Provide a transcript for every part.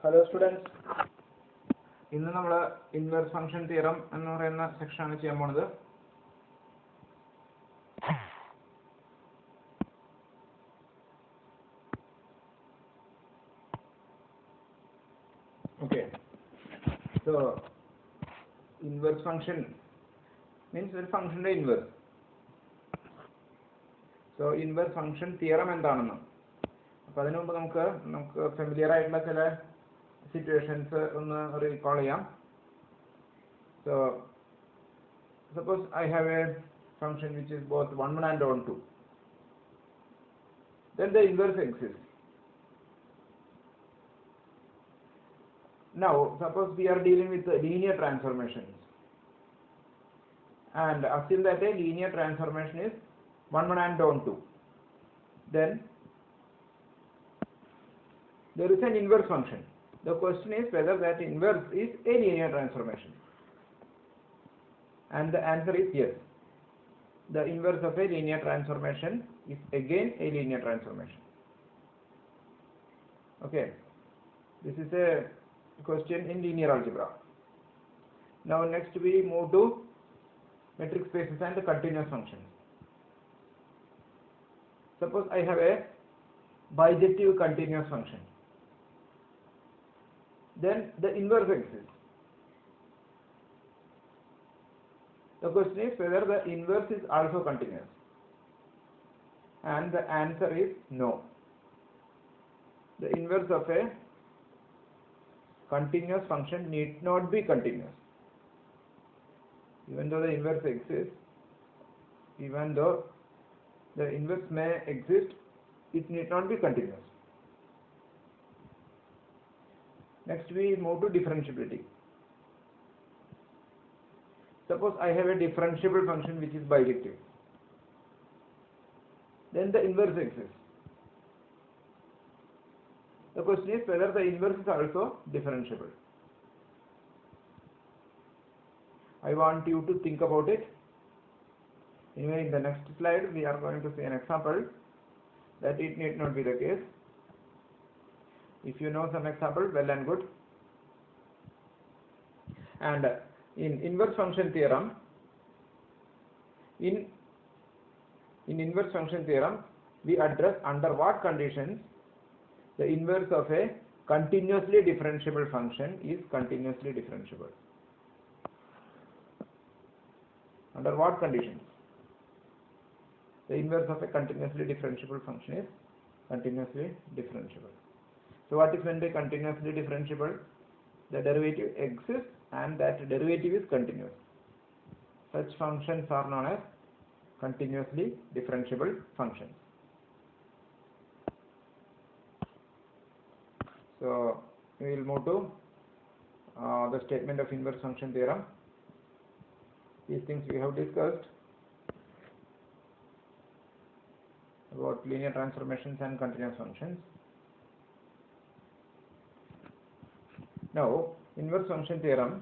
Hello students. ഇന്ന് നമ്മൾ inverse function theorem എന്ന് പറയുന്ന സെക്ഷനാണ് ചെയ്യാൻ പോകുന്നത്. Okay. So inverse function means ഒരു ഫംഗ്ഷന്റെ inverse. So inverse function theorem എന്താണെന്ന് അപ്പോൾ അതിനു മുമ്പ് നമുക്ക് ഫെമിലിയർ ആയിട്ടുള്ള ചില സിറ്റുവേഷൻസ് ഒന്ന് റീകോൾ ചെയ്യാം. So suppose I have a function which is both 1 and 2. Then the inverse exists. Now suppose we are dealing with linear transformations and assume that a linear transformation is 1 and 2. Then there is an inverse function. The question is whether that inverse is a linear transformation, and the answer is yes. The inverse of a linear transformation is again a linear transformation. Okay, this is a question in linear algebra. Now next we move to metric spaces and the continuous functions. Suppose I have a bijective continuous function. Then the inverse exists. The question is whether the inverse is also continuous, and the answer is no. The inverse of a continuous function need not be continuous. Even though the inverse exists, even though the inverse may exist, it need not be continuous. Next we move to differentiability. Suppose I have a differentiable function which is bijective. Then the inverse exists. The question is whether the inverse is also differentiable. I want you to think about it. Anyway, in the next slide we are going to see an example that it need not be the case. If you know some example, well and good. And in inverse function theorem, in inverse function theorem, we address under what conditions the inverse of a continuously differentiable function is continuously differentiable. Under what conditions the inverse of a continuously differentiable function is continuously differentiable. So what is meant by continuously differentiable? The derivative exists and that derivative is continuous. Such functions are known as continuously differentiable functions. So we will move to the statement of inverse function theorem. These things we have discussed about linear transformations and continuous functions. Now, inverse function theorem,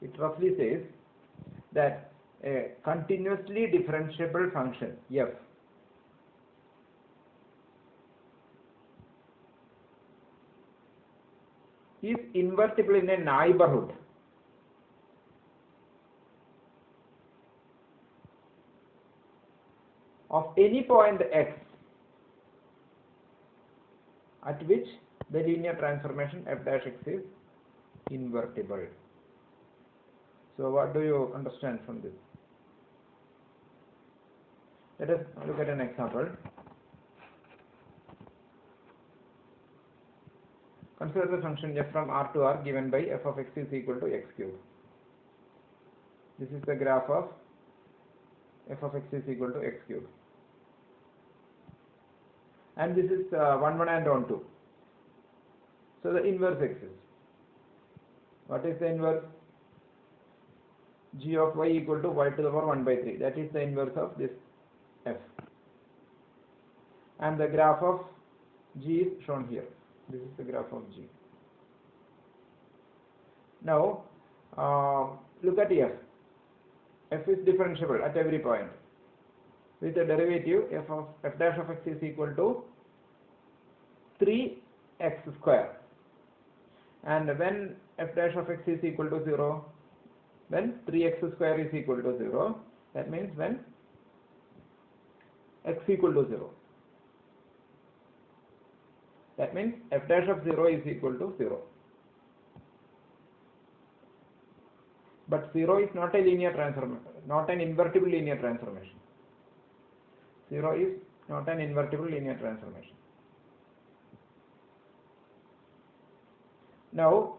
it roughly says that a continuously differentiable function f is invertible in a neighborhood of any point x at which the linear transformation f dash x is invertible. So what do you understand from this? Let us look at an example. Consider the function f from R to R given by f of x is equal to x cube. This is the graph of f of x is equal to x cube. And this is 1, 1 and 2. So the inverse exists. What is the inverse? G of y equal to y to the power 1 by 3. That is the inverse of this f. And the graph of g is shown here. This is the graph of g. Now look at f. F is differentiable at every point with the derivative f dash of x is equal to 3x square. And when f dash of x is equal to 0, when 3x square is equal to 0, that means when x equal to 0. That means f dash of 0 is equal to 0. But 0 is not a linear transformation, not an invertible linear transformation. 0 is not an invertible linear transformation. Now,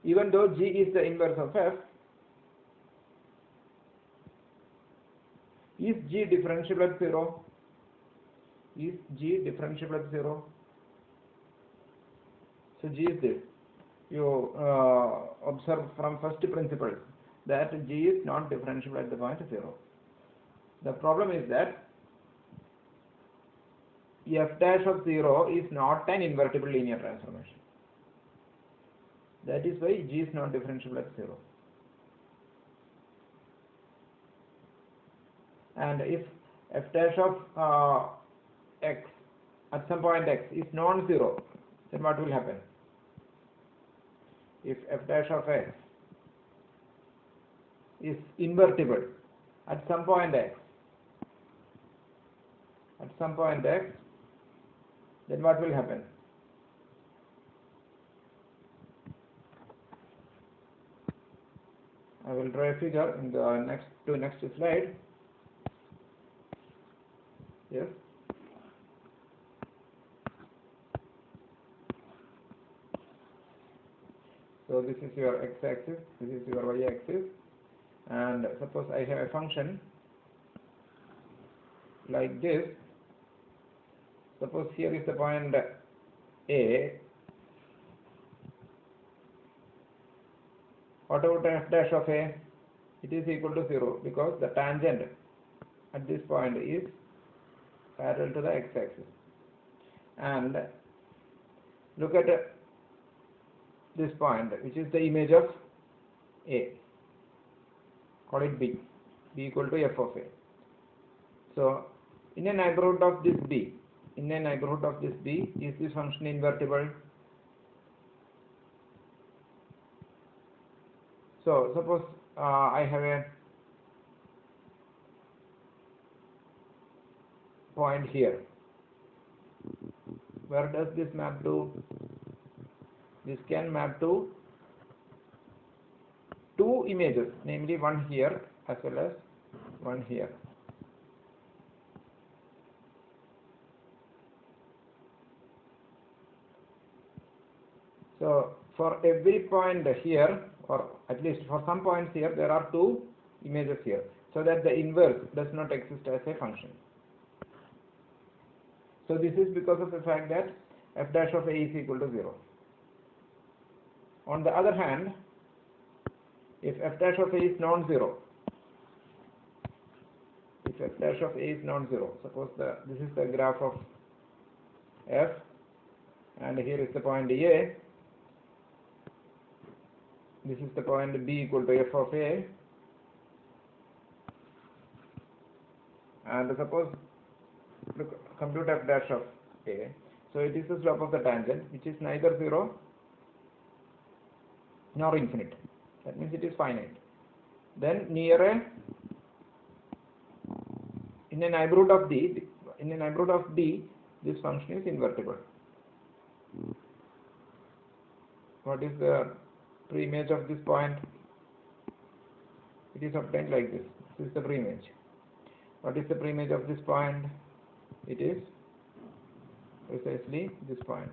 even though G is the inverse of f, is G differentiable at 0? Is G differentiable at 0? So G is this. You observe from first principle that G is not differentiable at the point 0. The problem is that f dash of 0 is not an invertible linear transformation. That is why G is not differentiable at 0. And if f dash of x at some point x is non-zero, then what will happen? If f dash of x is invertible at some point x, then what will happen? I will draw a figure in the next slide. Yes. So this is your x-axis, this is your y-axis, and suppose I have a function like this. Suppose here is the point A. What about f dash of A? It is equal to 0 because the tangent at this point is parallel to the x-axis. And look at this point, which is the image of A. Call it B. B equal to f of A. So in a neighborhood of this B, is this function invertible? So suppose I have a point here. Where does this map to? This can map to two images, namely one here as well as one here. So for every point here, or at least for some points here, there are two images here, so that the inverse does not exist as a function. So this is because of the fact that f dash of A is equal to 0. On the other hand, if f dash of A is non-zero, suppose this is the graph of f, and here is the point A, this is the point B equal to f of A, and suppose compute f dash of A. So it is the slope of the tangent, which is neither 0 nor infinite. That means it is finite. Then in a neighborhood of D, this function is invertible. What is the pre-image of this point? It is obtained like this. This is the pre-image. What is the pre-image of this point? It is precisely this point.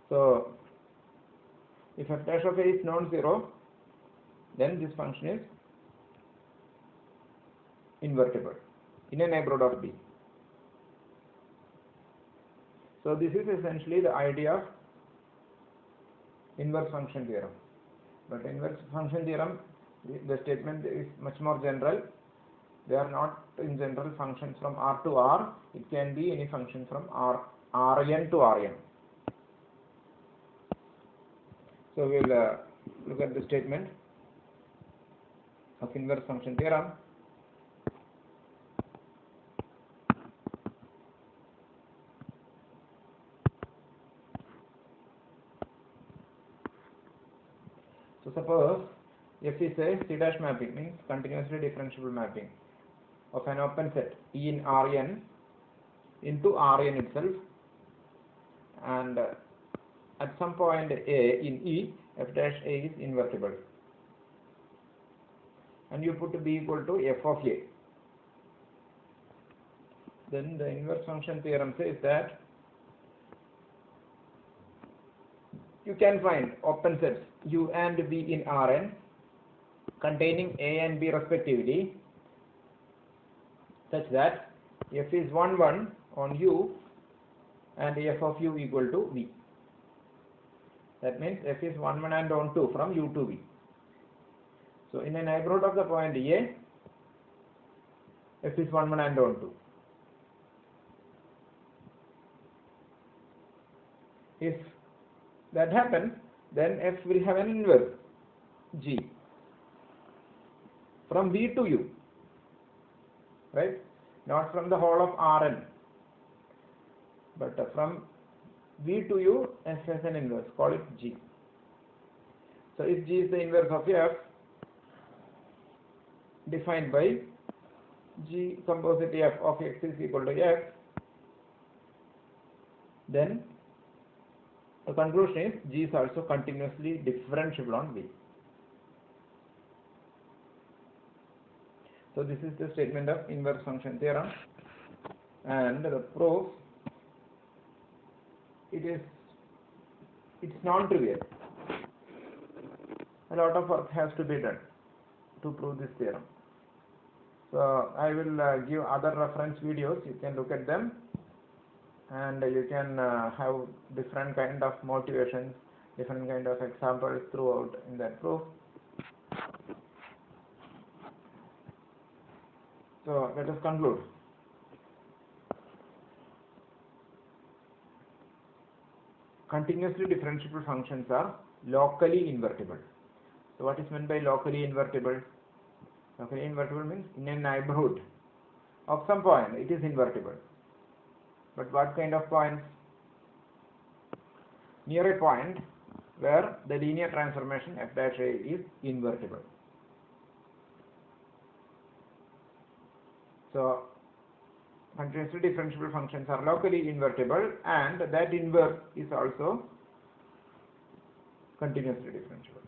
So if f dash of A is non-zero, then this function is invertible in a neighborhood of D. So this is essentially the idea of inverse function theorem. But inverse function theorem, the statement is much more general. They are not in general functions from R to R. It can be any function from Rn to Rn. So we will look at the statement of inverse function theorem. So suppose F is a C dash mapping, means continuously differentiable mapping of an open set E in Rn into Rn itself, and at some point A in E, F dash A is invertible, and you put B equal to F of A. Then the inverse function theorem says that you can find open sets U and V in Rn containing A and B respectively, such that F is 1, 1 on U and F of U equal to V. That means F is 1, 1 and on 2 from U to V. So in a neighborhood of the point A, F is 1, 1 and on 2. If that happens, then F will have an inverse G from V to U, right? Not from the whole of Rn, but from V to U, F has an inverse, call it G. So if G is the inverse of F, defined by G composite F of X is equal to X, then the conclusion is G is also continuously differentiable on V. So this is the statement of inverse function theorem, and the proof, it's non-trivial. A lot of work has to be done to prove this theorem. So I will give other reference videos, you can look at them, and you can have different kind of motivations, different kind of examples throughout in that proof. So let us conclude. Continuously differentiable functions are locally invertible. So what is meant by locally invertible? Locally invertible means in a neighborhood of some point it is invertible. But what kind of points? Near a point where the linear transformation f dash a is invertible. So continuously differentiable functions are locally invertible, and that inverse is also continuously differentiable.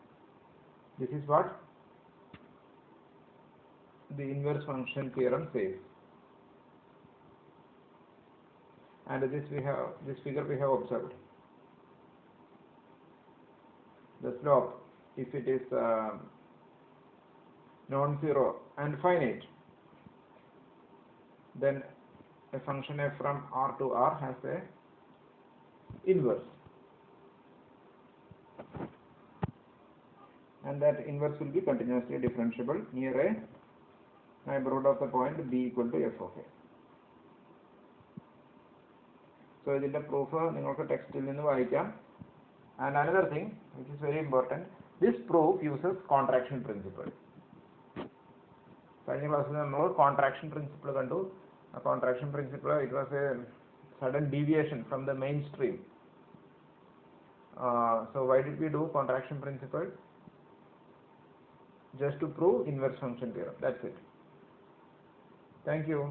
This is what the inverse function theorem says. And this figure we have observed. The slope, if it is non-zero and finite, then a function f from R to R has a inverse, and that inverse will be continuously differentiable near a neighborhood of the point B equal to f of a. So ഇതിന്റെ proof നിങ്ങൾക്ക് ടെക്സ്റ്റിൽ നിന്ന് വായിക്കാം. And another thing which is very important, this proof uses contraction principle. കഴിഞ്ഞ ക്ലാസ്സിൽ നമ്മൾ contraction principle കണ്ടു. A contraction principle, it was a sudden deviation from the mainstream. So why did we do contraction principle? Just to prove inverse function theorem. That's it. Thank you.